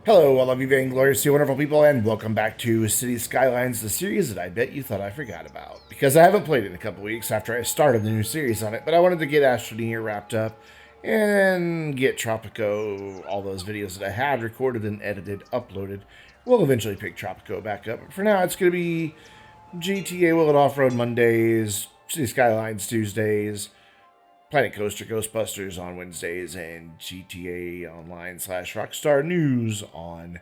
Hello, all of you Vainglorious, you wonderful people, and welcome back to City Skylines, the series that I bet you thought I forgot about. Because I haven't played it in a couple weeks after I started the new series on it, but I wanted to get Astroneer wrapped up and get Tropico, all those videos that I had recorded and edited, uploaded. We'll eventually pick Tropico back up, but for now it's going to be GTA Will It Off-Road Mondays, City Skylines Tuesdays, Planet Coaster Ghostbusters on Wednesdays, and GTA Online slash Rockstar News on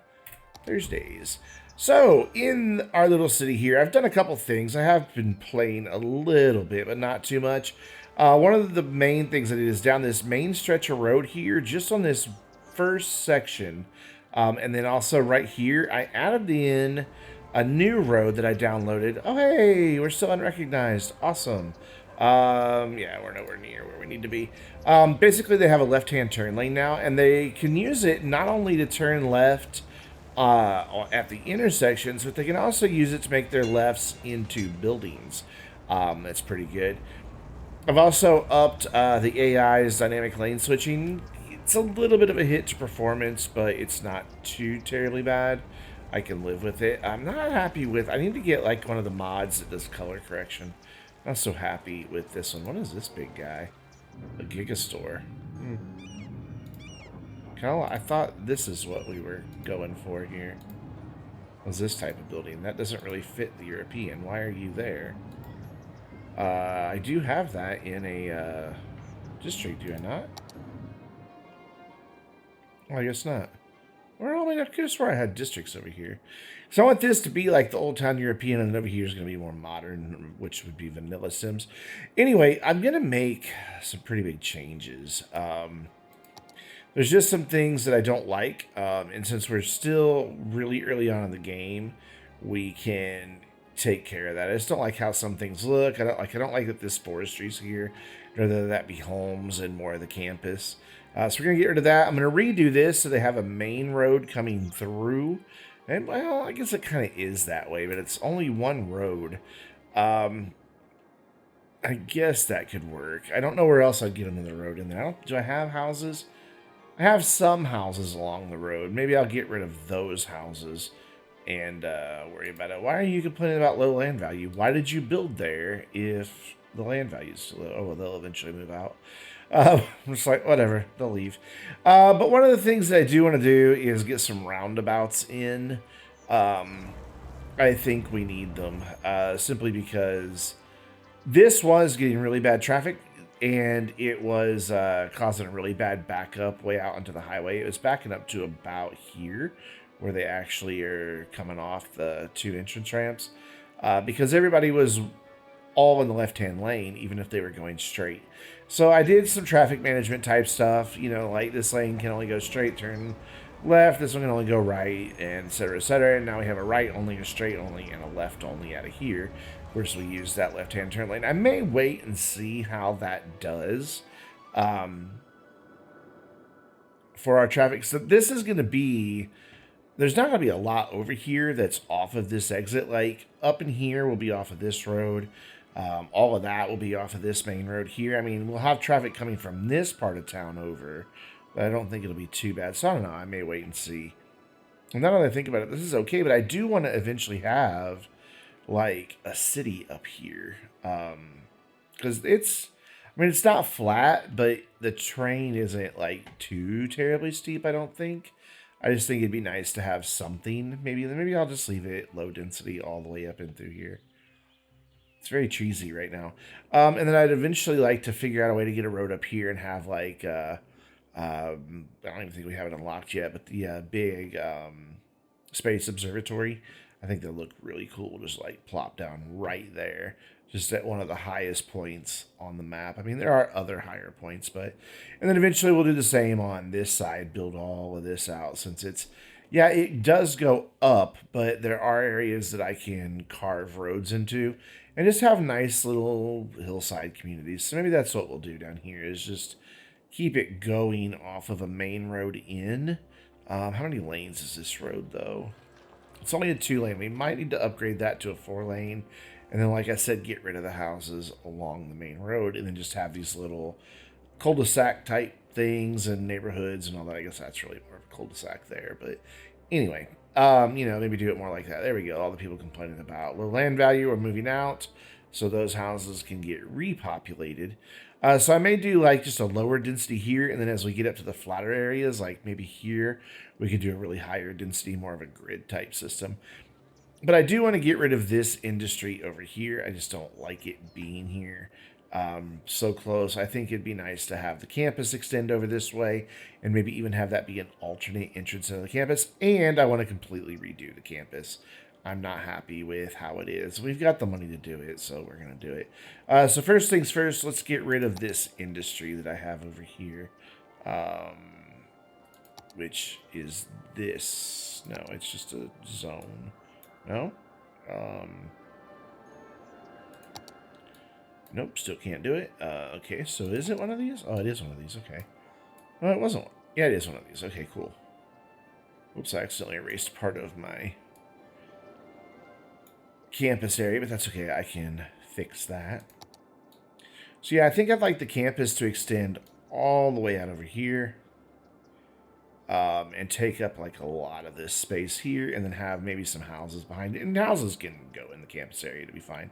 Thursdays. So, in our little city here, I've done a couple things. I have been playing a little bit, but not too much. One of the main things I did is down this main stretch of road here, just on this first section. And then also right here, I added in a new road that I downloaded. Oh, hey, we're still unrecognized. Awesome. Yeah, we're nowhere near where we need to be. Basically, they have a left-hand turn lane now, and they can use it not only to turn left at the intersections, but they can also use it to make their lefts into buildings. That's pretty good. I've also upped the AI's dynamic lane switching. It's a little bit of a hit to performance, but it's not too terribly bad. I can live with it. I'm not happy with... I need to get like one of the mods that does color correction. Not so happy with this one. What is this big guy? A Gigastore. I thought this is what we were going for here. Was this type of building? That doesn't really fit the European. Why are you there? I do have that in a district, do I not? Well, I guess not. I could have swore I had districts over here. So I want this to be like the old town European, and over here is going to be more modern, which would be vanilla Sims. Anyway, I'm going to make some pretty big changes. There's just some things that I don't like, and since we're still really early on in the game, we can take care of that. I just don't like how some things look. I don't like that this forestry's here, rather that be homes and more of the campus. So we're going to get rid of that. I'm going to redo this so they have a main road coming through. And, well, I guess it kind of is that way, but it's only one road. I guess that could work. I don't know where else I'd get another road in there. Do I have houses? I have some houses along the road. Maybe I'll get rid of those houses and worry about it. Why are you complaining about low land value? Why did you build there if the land value is too low? Oh, well, they'll eventually move out. I'm just like, whatever, they'll leave. But one of the things that I do want to do is get some roundabouts in. I think we need them simply because this was getting really bad traffic and it was causing a really bad backup way out onto the highway. It was backing up to about here where they actually are coming off the two entrance ramps because everybody was all in the left-hand lane, even if they were going straight. So I did some traffic management type stuff, you know, like this lane can only go straight, turn left, this one can only go right, and et cetera, et cetera. And now we have a right only, a straight only, and a left only out of here. Of course, we use that left-hand turn lane. I may wait and see how that does for our traffic. So this is going to be... There's not going to be a lot over here that's off of this exit. Like, up in here will be off of this road. All of that will be off of this main road here. I mean, we'll have traffic coming from this part of town over, but I don't think it'll be too bad. So I don't know. I may wait and see. And now that I think about it, this is okay, but I do want to eventually have, like, a city up here. Because it's not flat, but the terrain isn't, like, too terribly steep, I don't think. I just think it'd be nice to have something. Maybe I'll just leave it low density all the way up and through here. It's very cheesy right now. And then I'd eventually like to figure out a way to get a road up here and have like, I don't even think we have it unlocked yet, but the big space observatory. I think they'll look really cool. Just like plop down right there. Just at one of the highest points on the map. I mean, there are other higher points, but... And then eventually we'll do the same on this side. Build all of this out since it's... Yeah, it does go up, but there are areas that I can carve roads into. And just have nice little hillside communities. So maybe that's what we'll do down here. Is just keep it going off of a main road in. How many lanes is this road, though? It's only a 2-lane. We might need to upgrade that to a 4-lane. And then, like I said, get rid of the houses along the main road and then just have these little cul-de-sac type things and neighborhoods and all that. I guess that's really more of a cul-de-sac there. But anyway, you know, maybe do it more like that. There we go. All the people complaining about low land value are moving out, so those houses can get repopulated. So I may do like just a lower density here, and then as we get up to the flatter areas, like maybe here, we could do a really higher density, more of a grid type system. But I do want to get rid of this industry over here. I just don't like it being here so close. I think it'd be nice to have the campus extend over this way and maybe even have that be an alternate entrance into the campus. And I want to completely redo the campus. I'm not happy with how it is. We've got the money to do it, so we're going to do it. So first things first, let's get rid of this industry that I have over here, which is this. No, it's just a zone. No? Nope, still can't do it. Okay, so is it one of these? Oh, it is one of these. Okay. No, it wasn't one. Yeah, it is one of these. Okay, cool. Oops, I accidentally erased part of my campus area, but that's okay. I can fix that. So yeah, I think I'd like the campus to extend all the way out over here. And take up like a lot of this space here, and then have maybe some houses behind it. And houses can go in the campus area to be fine.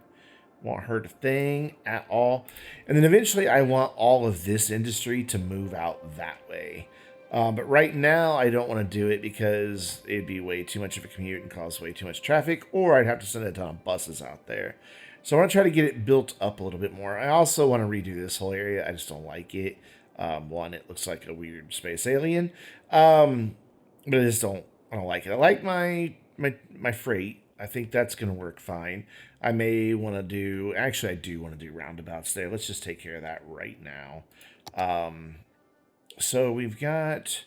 Won't hurt a thing at all. And then eventually I want all of this industry to move out that way. But right now I don't want to do it because it'd be way too much of a commute and cause way too much traffic, or I'd have to send a ton of buses out there. So I want to try to get it built up a little bit more. I also want to redo this whole area. I just don't like it. One, it looks like a weird space alien. But I don't like it. I like my freight. I think that's going to work fine. I may want to do, actually I do want to do roundabouts there. Let's just take care of that right now. So we've got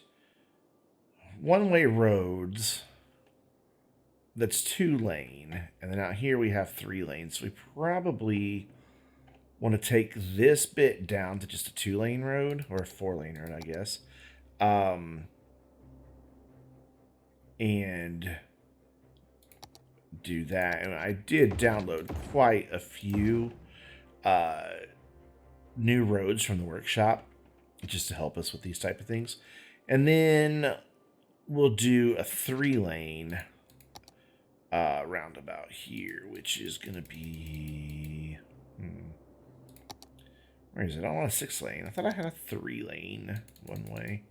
one-way roads that's 2-lane. And then out here we have 3 lanes. We probably want to take this bit down to just a 2-lane road, or a 4-lane road, I guess. And do that. And I did download quite a few new roads from the workshop just to help us with these type of things. And then we'll do a 3-lane roundabout here, which is going to be... Where is it? I don't want a 6-lane. I thought I had a 3-lane one-way.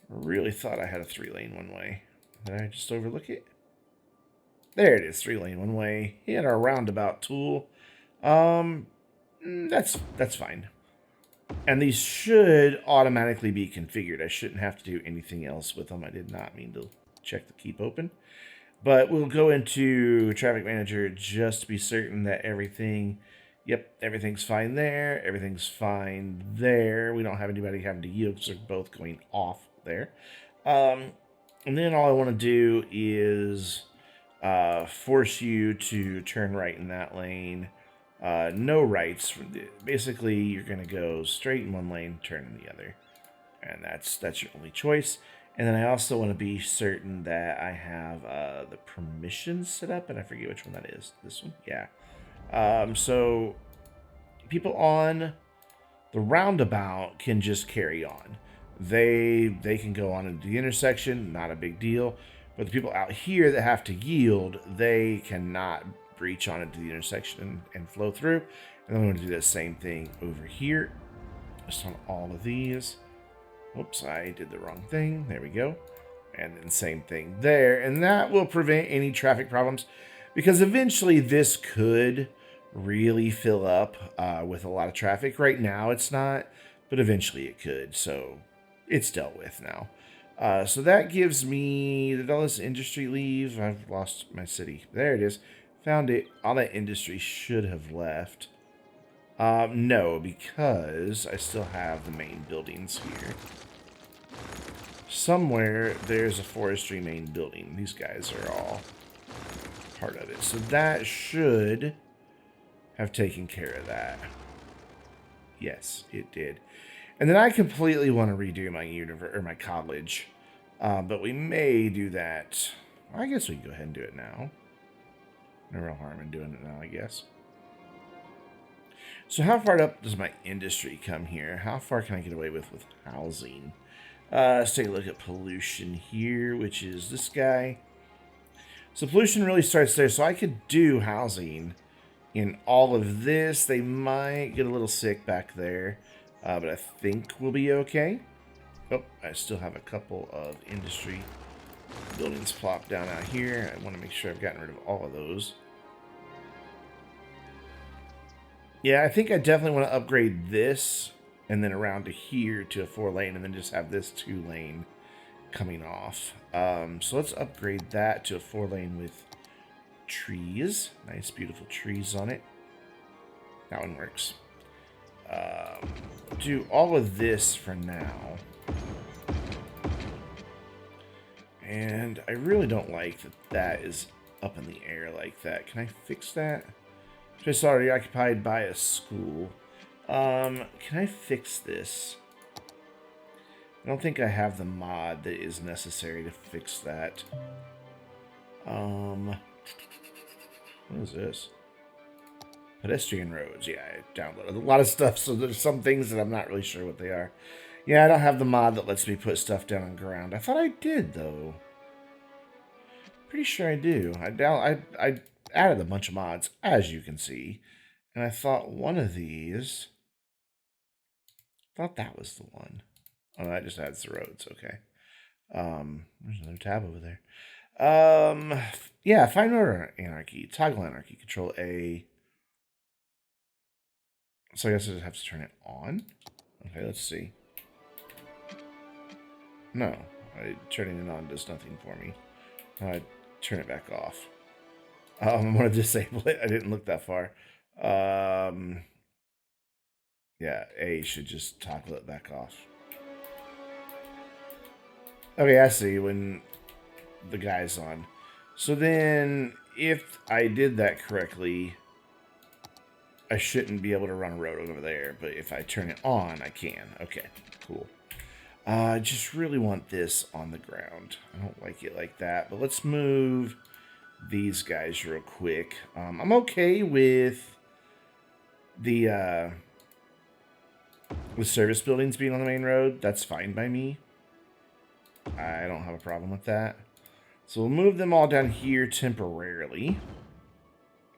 I really thought I had a 3-lane one-way. Did I just overlook it? There it is, 3-lane one-way. Hit our roundabout tool. That's fine. And these should automatically be configured. I shouldn't have to do anything else with them. I did not mean to check the keep open. But we'll go into Traffic Manager just to be certain that everything... Yep, everything's fine there. Everything's fine there. We don't have anybody having to yield because they're both going off there. And then all I want to do is force you to turn right in that lane. No rights. Basically, you're going to go straight in one lane, turn in the other. And that's your only choice. And then I also want to be certain that I have the permissions set up, and I forget which one that is. This one? Yeah. So people on the roundabout can just carry on. They can go on into the intersection, not a big deal. But the people out here that have to yield, they cannot breach on into the intersection and flow through. And then I'm going to do the same thing over here, just on all of these. Whoops, I did the wrong thing. There we go. And then same thing there. And that will prevent any traffic problems, because eventually this could really fill up with a lot of traffic. Right now it's not, but eventually it could. So it's dealt with now. So that gives me, did all this industry leave? I've lost my city. There it is. Found it. All that industry should have left. No, because I still have the main buildings here. Somewhere there's a forestry main building. These guys are all part of it. So that should have taken care of that. Yes, it did. And then I completely want to redo my college. But we may do that. I guess we can go ahead and do it now. No real harm in doing it now, I guess. So how far up does my industry come here? How far can I get away with housing? Let's take a look at pollution here, which is this guy. So pollution really starts there. So I could do housing in all of this. They might get a little sick back there, but I think we'll be okay. Oh, I still have a couple of industry buildings plopped down out here. I want to make sure I've gotten rid of all of those. Yeah, I think I definitely want to upgrade this and then around to here to a 4-lane and then just have this 2-lane coming off. So let's upgrade that to a 4-lane with trees. Nice, beautiful trees on it. That one works. Do all of this for now. And I really don't like that that is up in the air like that. Can I fix that? Just already occupied by a school. Can I fix this? I don't think I have the mod that is necessary to fix that. What is this? Pedestrian roads. Yeah, I downloaded a lot of stuff, so there's some things that I'm not really sure what they are. Yeah, I don't have the mod that lets me put stuff down on ground. I thought I did, though. Pretty sure I do. I added a bunch of mods, as you can see. And I thought one of these... I thought that was the one. Oh, that just adds the roads. Okay. There's another tab over there. Yeah, find order anarchy. Toggle anarchy. Control A. So I guess I just have to turn it on. Okay, let's see. No, turning it on does nothing for me. I turn it back off. I'm going to disable it. I didn't look that far. Yeah, A should just toggle it back off. Okay, I see when the guy's on. So then, if I did that correctly, I shouldn't be able to run a road over there. But if I turn it on, I can. Okay, cool. I just really want this on the ground. I don't like it like that. But let's move these guys real quick. I'm okay with the service buildings being on the main road. That's fine by me. I don't have a problem with that. So we'll move them all down here temporarily.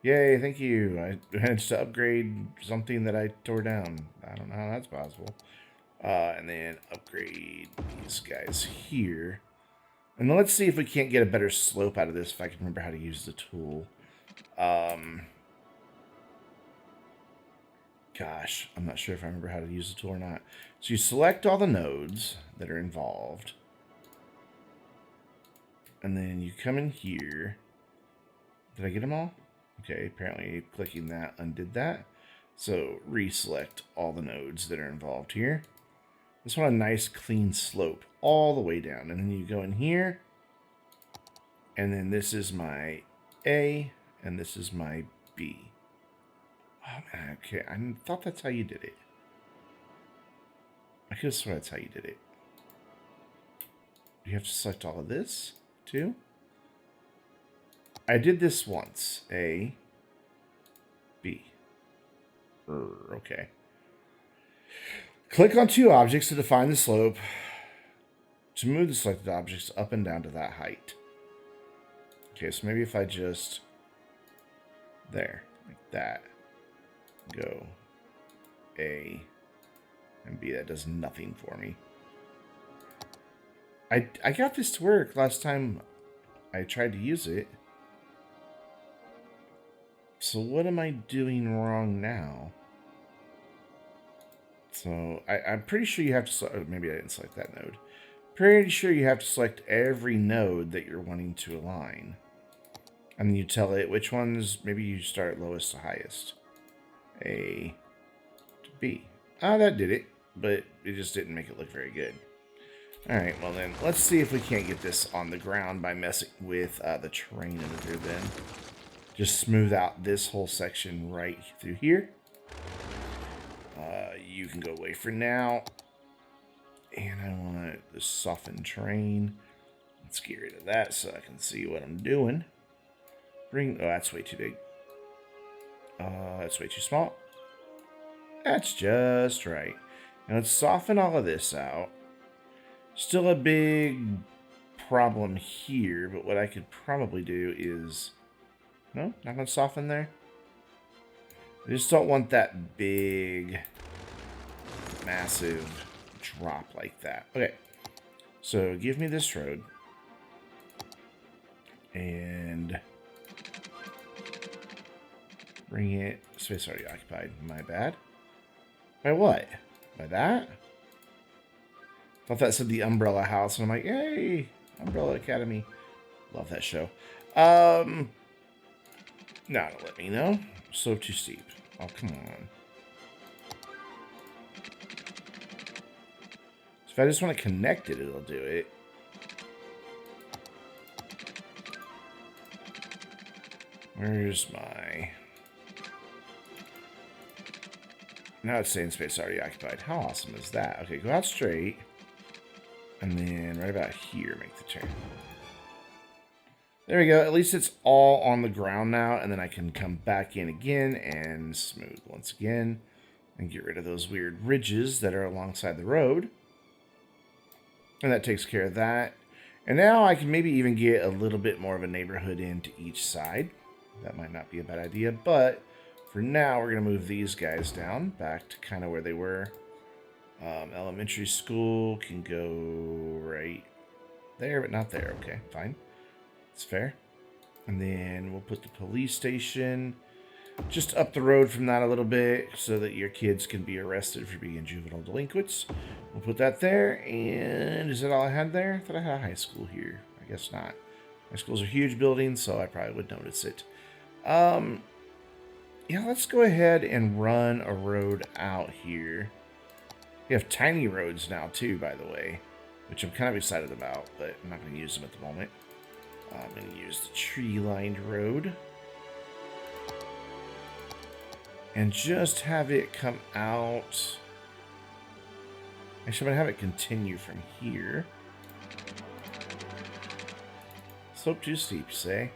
Yay, thank you. I managed to upgrade something that I tore down. I don't know how that's possible. And then upgrade these guys here. And then let's see if we can't get a better slope out of this, if I can remember how to use the tool. Gosh, I'm not sure if I remember how to use the tool or not. So you select all the nodes that are involved. And then you come in here. Did I get them all? Okay, apparently clicking that undid that. So reselect all the nodes that are involved here. This one a nice clean slope all the way down. And then you go in here. And then this is my A. And this is my B. Oh man, okay. I thought that's how you did it. I could have sworn that's how you did it. You have to select all of this too? I did this once. A, B. Okay. Click on two objects to define the slope. To move the selected objects up and down to that height. Okay, so maybe if I just... There. Like that. Go. A. And B. That does nothing for me. I got this to work last time I tried to use it. So what am I doing wrong now? So I'm pretty sure you have to select, maybe I didn't select that node. Pretty sure you have to select every node that you're wanting to align. And then you tell it which ones, maybe you start lowest to highest. A to B. Ah, that did it, but it just didn't make it look very good. Alright, well then, let's see if we can't get this on the ground by messing with the terrain editor then. Just smooth out this whole section right through here. You can go away for now. And I want the soften terrain. Let's get rid of that so I can see what I'm doing. Oh, that's way too big. That's way too small. That's just right. Now let's soften all of this out. Still a big problem here, but what I could probably do is... No? Not going to soften there? I just don't want that big, massive drop like that. Okay. So give me this road. And bring it... Space already occupied. My bad. By what? By that? Thought that said the Umbrella House, and I'm like, yay! Umbrella Academy. Love that show. No, don't let me know. So too steep. Oh, come on. So if I just want to connect it, it'll do it. Where's my... Now it's saying space already occupied. How awesome is that? Okay, go out straight. And then right about here, make the turn. There we go. At least it's all on the ground now. And then I can come back in again and smooth once again. And get rid of those weird ridges that are alongside the road. And that takes care of that. And now I can maybe even get a little bit more of a neighborhood into each side. That might not be a bad idea. But for now, we're going to move these guys down back to kind of where they were. Elementary school can go right there, but not there. Okay, fine. That's fair. And then we'll put the police station just up the road from that a little bit so that your kids can be arrested for being juvenile delinquents. We'll put that there. And is that all I had there? I thought I had a high school here. I guess not. High schools are huge buildings, so I probably would notice it. Yeah, let's go ahead and run a road out here. We have tiny roads now, too, by the way, which I'm kind of excited about, but I'm not going to use them at the moment. I'm going to use the tree-lined road. And just have it come out. Actually, I'm going to have it continue from here. Slope too steep, you say?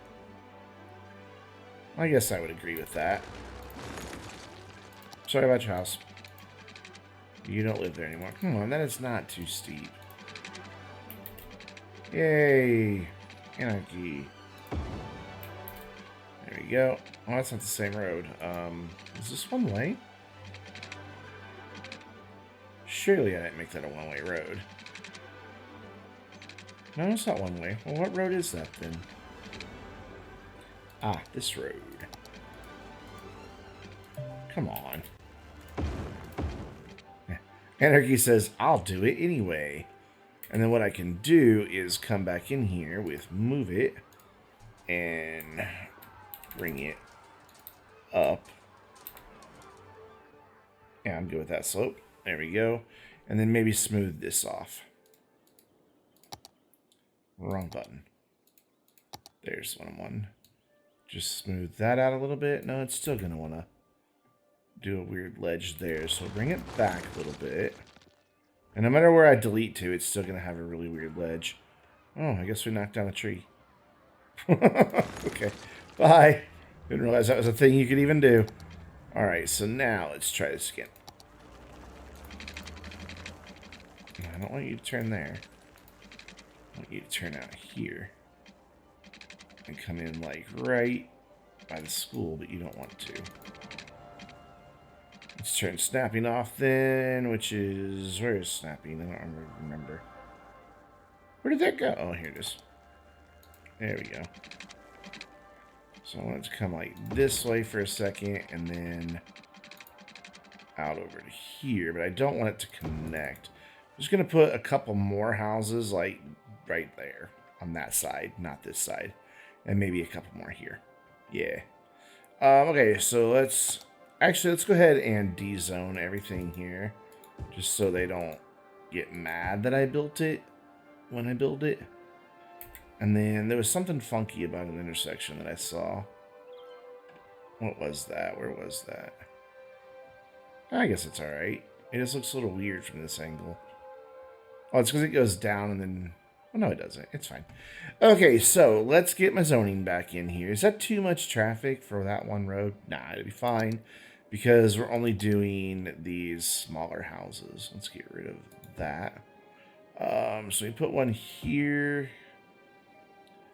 I guess I would agree with that. Sorry about your house. You don't live there anymore. Come on, that is not too steep. Yay! Anarchy. There we go. Oh, that's not the same road. Is this one way? Surely I didn't make that a one-way road. No, it's not one way. Well, what road is that then? Ah, this road. Come on. Anarchy says, I'll do it anyway. And then what I can do is come back in here with move it and bring it up. Yeah, I'm good with that slope. There we go. And then maybe smooth this off. Wrong button. There's what I'm wanting. Just smooth that out a little bit. No, it's still going to want to do a weird ledge there. So bring it back a little bit. And no matter where I delete to, it's still going to have a really weird ledge. Oh, I guess we knocked down a tree. Okay. Bye. Didn't realize that was a thing you could even do. Alright, so now let's try this again. I don't want you to turn there. I want you to turn out here. And come in like right by the school, but you don't want to. Let's turn snapping off then, which is... Where is snapping? I don't remember. Where did that go? Oh, here it is. There we go. So I want it to come like this way for a second and then out over to here, but I don't want it to connect. I'm just going to put a couple more houses like right there on that side, not this side. And maybe a couple more here. Yeah. Okay, so let's go ahead and de-zone everything here. Just so they don't get mad that I built it when I build it. And then there was something funky about an intersection that I saw. What was that? Where was that? I guess it's alright. It just looks a little weird from this angle. Oh, it's because it goes down and then... Oh, no, it doesn't. It's fine. Okay, so let's get my zoning back in here. Is that too much traffic for that one road? Nah, it'll be fine. Because we're only doing these smaller houses. Let's get rid of that. So we put one here.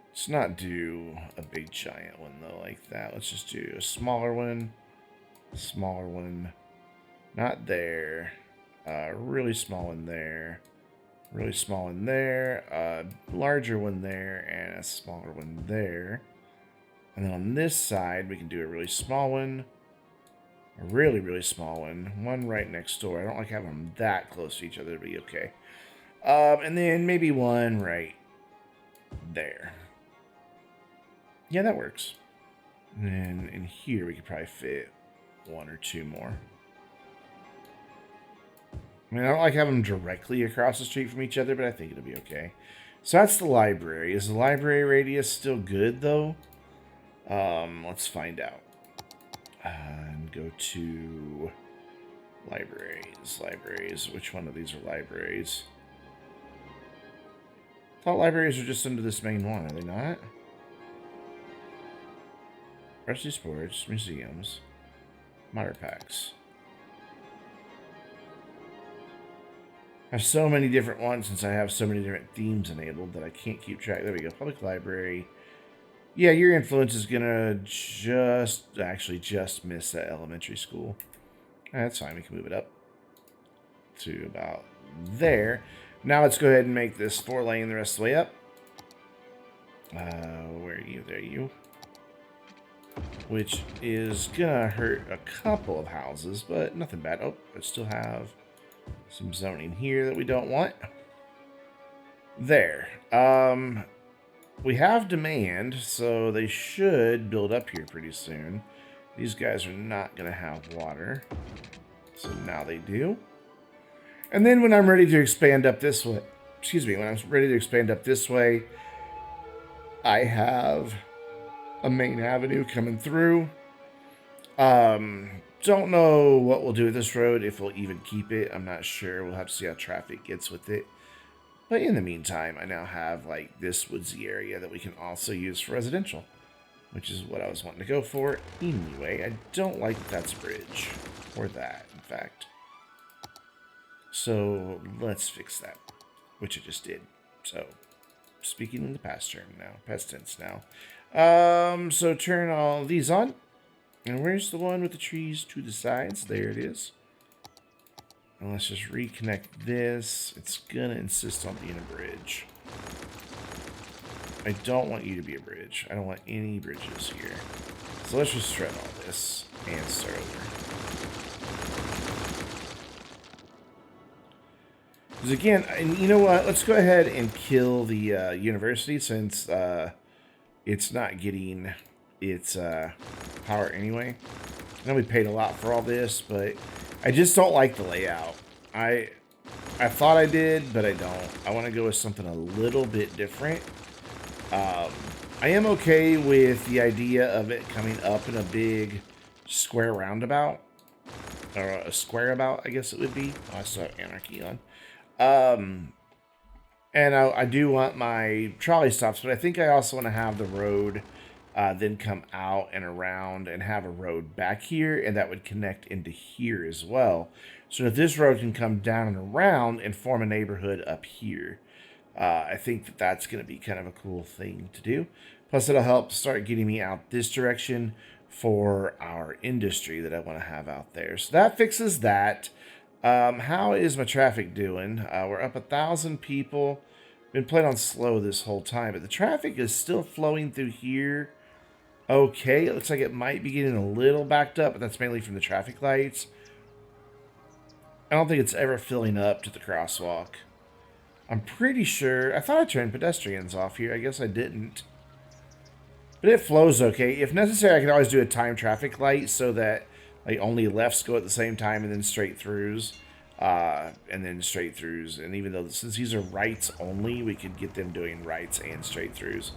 Let's not do a big giant one though like that. Let's just do a smaller one. Smaller one. Not there. Really small one there. Really small one there. Larger one there. And a smaller one there. And then on this side, we can do a really small one. A really, really small one. One right next door. I don't like having them that close to each other to be okay. And then maybe one right there. Yeah, that works. And then in here, we could probably fit one or two more. I mean, I don't like having them directly across the street from each other, but I think it'll be okay. So that's the library. Is the library radius still good, though? Let's find out. And go to libraries. Libraries. Which one of these are libraries? I thought libraries are just under this main one. Are they not? Varsity sports, museums, modder packs. I have so many different ones since I have so many different themes enabled that I can't keep track. There we go. Public library. Yeah, your influence is gonna just miss that elementary school. That's fine. We can move it up to about there. Now let's go ahead and make this 4-lane the rest of the way up. Where are you? There you. Which is gonna hurt a couple of houses, but nothing bad. Oh, I still have some zoning here that we don't want. There. We have demand, so they should build up here pretty soon. These guys are not gonna have water, so now they do. And then when I'm ready to expand up this way, when I'm ready to expand up this way, I have a main avenue coming through. Don't know what we'll do with this road, if we'll even keep it. I'm not sure. We'll have to see how traffic gets with it. But in the meantime, I now have like this woodsy area that we can also use for residential, which is what I was wanting to go for anyway. I don't like that's a bridge, or that, in fact. So let's fix that, which I just did. So speaking in the past tense now. So turn all these on. And where's the one with the trees to the sides? There it is. And let's just reconnect this. It's gonna insist on being a bridge. I don't want you to be a bridge. I don't want any bridges here. So let's just shred all this and start over. Because again, and you know what? Let's go ahead and kill the university since it's not getting its power anyway. I know we paid a lot for all this, but I just don't like the layout. I thought I did, but I don't. I want to go with something a little bit different. I am okay with the idea of it coming up in a big square roundabout. Or a square about, I guess it would be. Oh, I still have anarchy on. And I do want my trolley stops, but I think I also want to have the road then come out and around and have a road back here, and that would connect into here as well. So that this road can come down and around and form a neighborhood up here. I think that that's going to be kind of a cool thing to do. Plus, it'll help start getting me out this direction for our industry that I want to have out there. So that fixes that. How is my traffic doing? We're up 1,000 people. Been playing on slow this whole time, but the traffic is still flowing through here. Okay, it looks like it might be getting a little backed up, but that's mainly from the traffic lights. I don't think it's ever filling up to the crosswalk. I'm pretty sure. I thought I turned pedestrians off here. I guess I didn't. But it flows okay. If necessary, I can always do a time traffic light so that like only lefts go at the same time and then straight throughs. And then straight throughs. And even though since these are rights only, we could get them doing rights and straight throughs.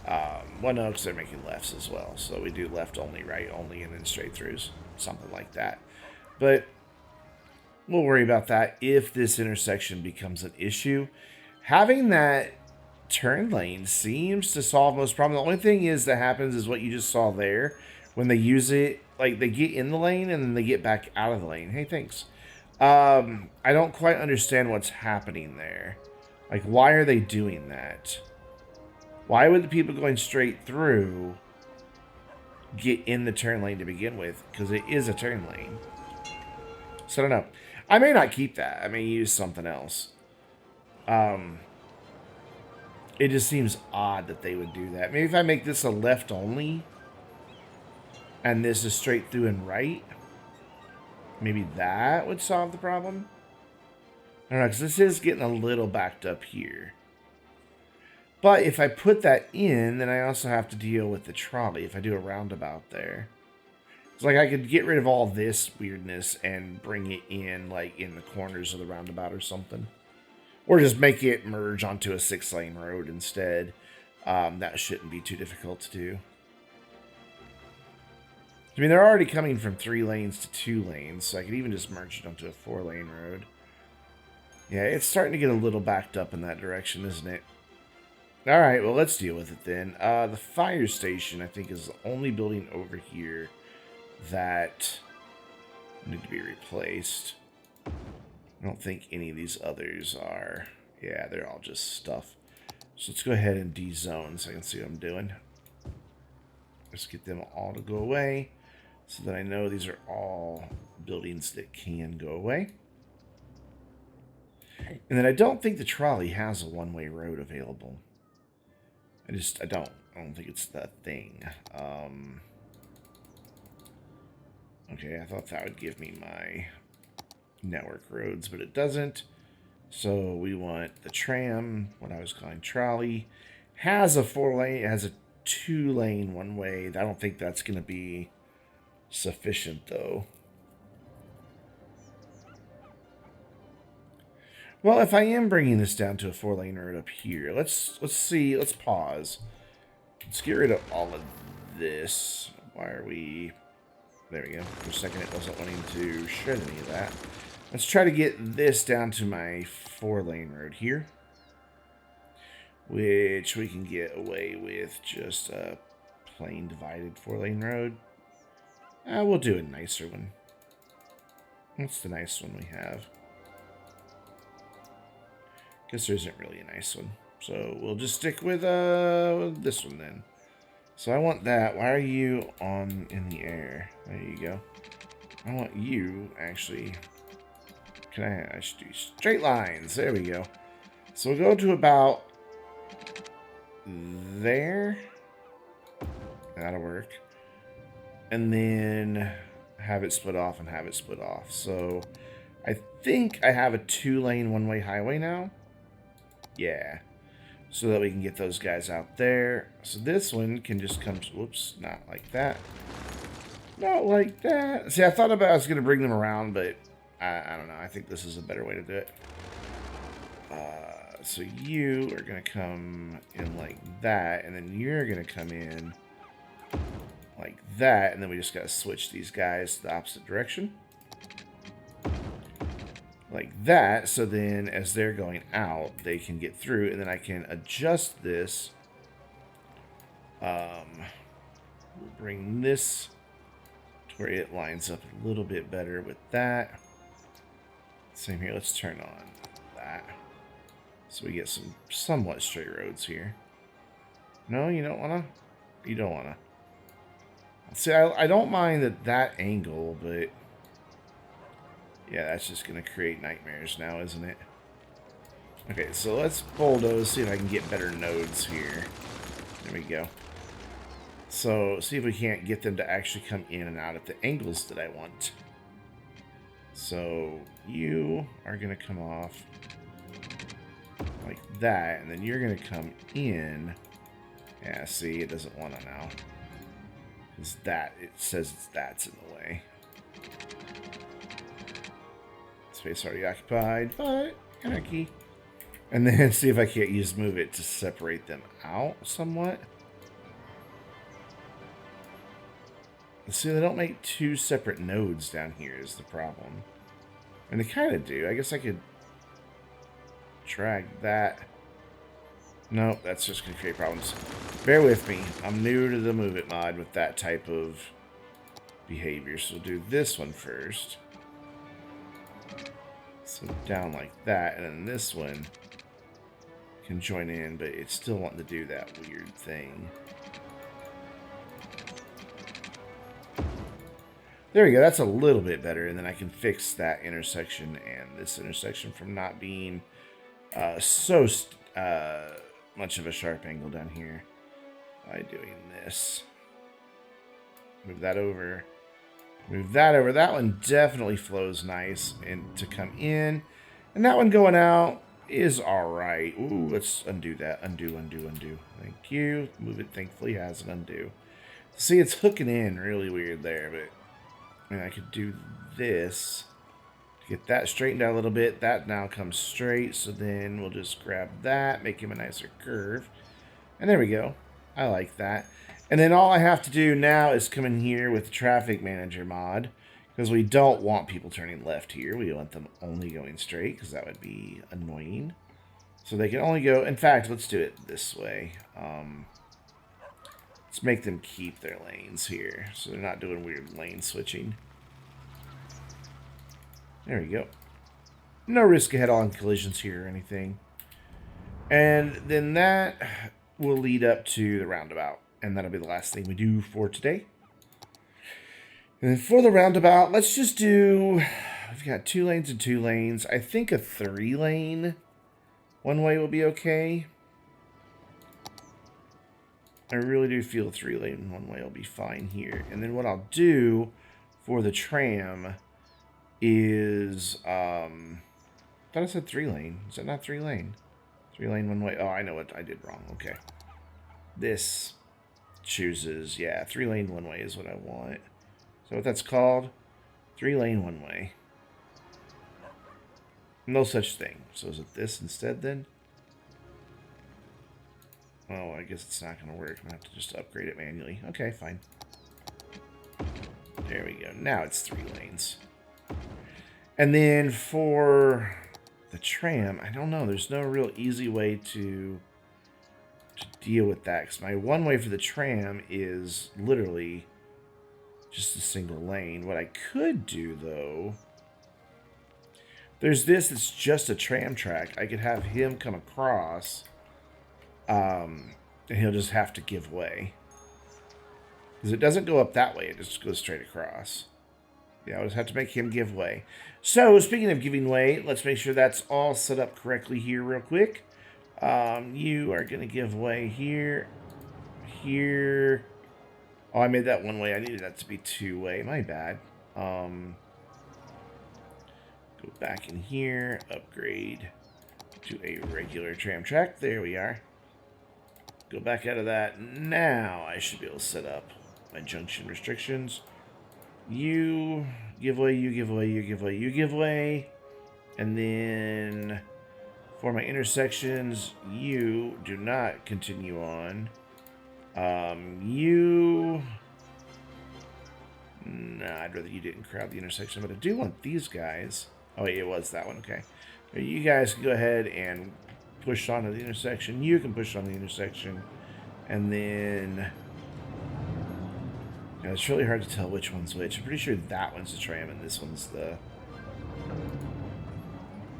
Well, no, because they're making lefts as well. So we do left only, right only, and then straight throughs. Something like that. But we'll worry about that if this intersection becomes an issue. Having that turn lane seems to solve most problems. The only thing is that happens is what you just saw there. When they use it, like they get in the lane and then they get back out of the lane. Hey, thanks. I don't quite understand what's happening there. Like, why are they doing that? Why would the people going straight through get in the turn lane to begin with? Because it is a turn lane. So I don't know. I may not keep that. I may use something else. It just seems odd that they would do that. Maybe if I make this a left only, and this is straight through and right, maybe that would solve the problem. I don't know, because this is getting a little backed up here. But if I put that in, then I also have to deal with the trolley if I do a roundabout there. It's like I could get rid of all this weirdness and bring it in, like, in the corners of the roundabout or something. Or just make it merge onto a 6-lane road instead. That shouldn't be too difficult to do. I mean, they're already coming from 3 lanes to 2 lanes, so I could even just merge it onto a 4-lane road. Yeah, it's starting to get a little backed up in that direction, isn't it? Alright, well, let's deal with it then. The fire station, I think, is the only building over here that need to be replaced. I don't think any of these others are. Yeah, they're all just stuff. So let's go ahead and de-zone so I can see what I'm doing. Let's get them all to go away so that I know these are all buildings that can go away. And then I don't think the trolley has a one-way road available. I don't think it's the thing. Okay, I thought that would give me my network roads, but it doesn't. So we want the tram, what I was calling trolley, has a 4-lane, has a 2-lane one-way. I don't think that's going to be sufficient, though. Well, if I am bringing this down to a 4-lane road up here, let's see, let's pause. Let's get rid of all of this. Why are we... There we go. For a second, it wasn't wanting to shred any of that. Let's try to get this down to my 4-lane road here, which we can get away with just a plain divided 4-lane road. We'll do a nicer one. What's the nice one we have? Guess there isn't really a nice one. So we'll just stick with this one then. So I want that. Why are you on in the air? There you go. I want you, actually. I should do straight lines. There we go. So we'll go to about there. That'll work. And then have it split off and have it split off. So I think I have a 2-lane one-way highway now. Yeah. So that we can get those guys out there. So this one can just come... Whoops, not like that. Not like that. See, I thought about I was going to bring them around, but I don't know. I think this is a better way to do it. So you are going to come in like that, and then you're going to come in like that, and then we just got to switch these guys to the opposite direction. Like that, so then as they're going out, they can get through, and then I can adjust this. We'll bring this to where it lines up a little bit better with that. Same here, let's turn on that. So we get some somewhat straight roads here. No, you don't wanna? You don't wanna. See, I don't mind that angle, but... Yeah, that's just going to create nightmares now, isn't it? Okay, so let's bulldoze, see if I can get better nodes here. There we go. So, see if we can't get them to actually come in and out at the angles that I want. So, you are going to come off like that, and then you're going to come in. Yeah, see, it doesn't want to now. Because that, it says that's in the way. Space already occupied, but anarchy. And then see if I can't use move it to separate them out somewhat. See, they don't make 2 separate nodes down here is the problem. And they kind of do. I guess I could drag that. Nope, that's just going to create problems. Bear with me. I'm new to the Move It mod with that type of behavior. So we'll do this one first. So down like that, and then this one can join in, but it's still wanting to do that weird thing. There we go. That's a little bit better, and then I can fix that intersection and this intersection from not being so much of a sharp angle down here by doing this. Move that over. Move that over. That one definitely flows nice and to come in. And that one going out is all right. Ooh, let's undo that. Undo, undo, undo. Thank you. Move it. Thankfully has an undo. See, it's hooking in really weird there, but I mean, I could do this to get that straightened out a little bit. That now comes straight. So then we'll just grab that, make him a nicer curve. And there we go. I like that. And then all I have to do now is come in here with the traffic manager mod, because we don't want people turning left here. We want them only going straight, because that would be annoying. So they can only go... In fact, let's do it this way. Let's make them keep their lanes here, so they're not doing weird lane switching. There we go. No risk of head-on collisions here or anything. And then that will lead up to the roundabout. And that'll be the last thing we do for today. And then for the roundabout, let's just do... We've got 2 lanes and 2 lanes. I think a 3-lane one-way will be okay. I really do feel a 3-lane one-way will be fine here. And then what I'll do for the tram is... I thought I said 3-lane. Is that not 3-lane? 3-lane one-way. Oh, I know what I did wrong. Okay. This... chooses, yeah, 3-lane one-way is what I want. So what that's called? 3-lane one-way. No such thing. So is it this instead then? Oh, I guess it's not going to work. I'm going to have to just upgrade it manually. Okay, fine. There we go. Now it's 3 lanes. And then for the tram, I don't know. There's no real easy way to deal with that, because my one-way for the tram is literally just a single lane. What I could do, though, there's this that's just a tram track. I could have him come across, and he'll just have to give way, because it doesn't go up that way. It just goes straight across. Yeah, I'll just have to make him give way. So, speaking of giving way, let's make sure that's all set up correctly here real quick. You are going to give way here, here. Oh, I made that one way. I needed that to be 2-way. My bad. Go back in here, upgrade to a regular tram track. There we are. Go back out of that. Now I should be able to set up my junction restrictions. You give way, you give way, you give way, you give way. And then... for my intersections, you do not continue on. Nah, I'd rather you didn't crowd the intersection, but I do want these guys. Oh, yeah, it was that one, okay. You guys can go ahead and push onto the intersection. You can push on the intersection. And then... yeah, it's really hard to tell which one's which. I'm pretty sure that one's the tram and this one's the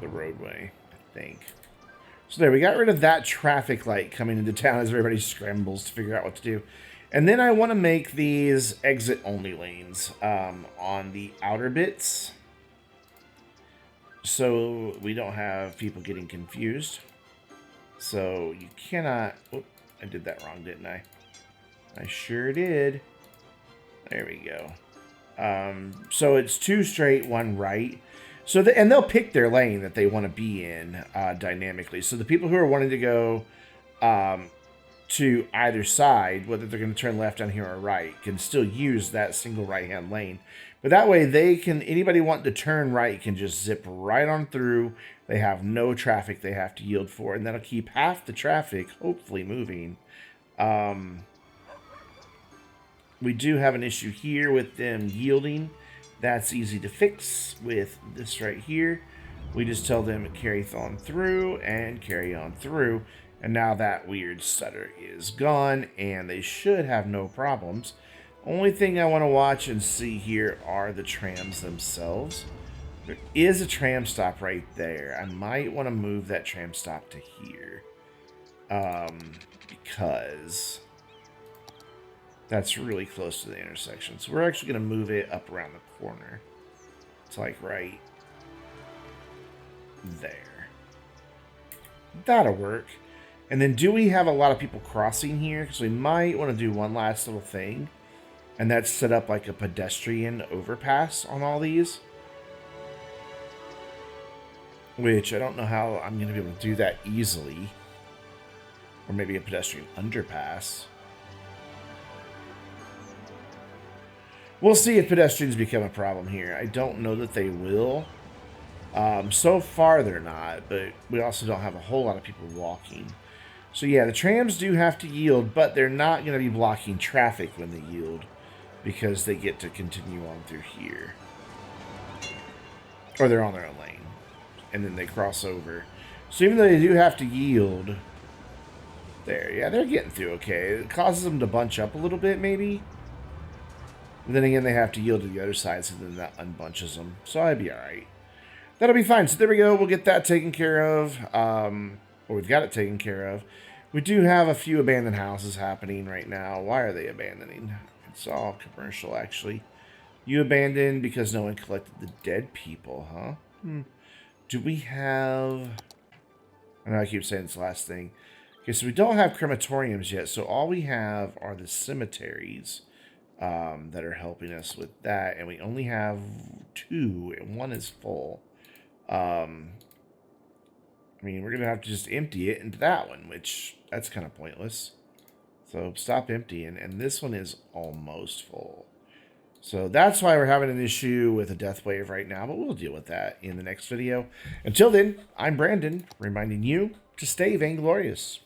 roadway. Think. So there, we got rid of that traffic light coming into town as everybody scrambles to figure out what to do. And then I want to make these exit-only lanes on the outer bits, so we don't have people getting confused. So you cannot... oh, I did that wrong, didn't I? I sure did. There we go. So it's 2 straight, 1 right. So and they'll pick their lane that they want to be in dynamically. So the people who are wanting to go to either side, whether they're going to turn left down here or right, can still use that single right-hand lane. But that way, they can, anybody wanting to turn right can just zip right on through. They have no traffic they have to yield for, and that'll keep half the traffic hopefully moving. We do have an issue here with them yielding. That's easy to fix with this right here. We just tell them carry on through and carry on through. And now that weird stutter is gone and they should have no problems. Only thing I want to watch and see here are the trams themselves. There is a tram stop right there. I might want to move that tram stop to here. because that's really close to the intersection. So we're actually going to move it up around the corner. It's like right there. That'll work. And then do we have a lot of people crossing here? Because we might want to do one last little thing. And that's set up like a pedestrian overpass on all these. Which I don't know how I'm going to be able to do that easily. Or maybe a pedestrian underpass. We'll see if pedestrians become a problem here. I don't know that they will. So far they're not, but we also don't have a whole lot of people walking. So yeah, the trams do have to yield, but they're not going to be blocking traffic when they yield because they get to continue on through here. Or they're on their own lane. And then they cross over. So even though they do have to yield, there, yeah, they're getting through okay. It causes them to bunch up a little bit, maybe. And then again, they have to yield to the other side, so then that unbunches them. So I'd be alright. That'll be fine. So there we go. We'll get that taken care of. Or we've got it taken care of. We do have a few abandoned houses happening right now. Why are they abandoning? It's all commercial, actually. You abandoned because no one collected the dead people, huh? Do we have... I know I keep saying this last thing. Okay, so we don't have crematoriums yet, so all we have are the cemeteries that are helping us with that, and we only have 2, and 1 is full. I mean, we're going to have to just empty it into that one, which, that's kind of pointless. So, stop emptying, and this one is almost full. So, that's why we're having an issue with a death wave right now, but we'll deal with that in the next video. Until then, I'm Brandon, reminding you to stay vainglorious.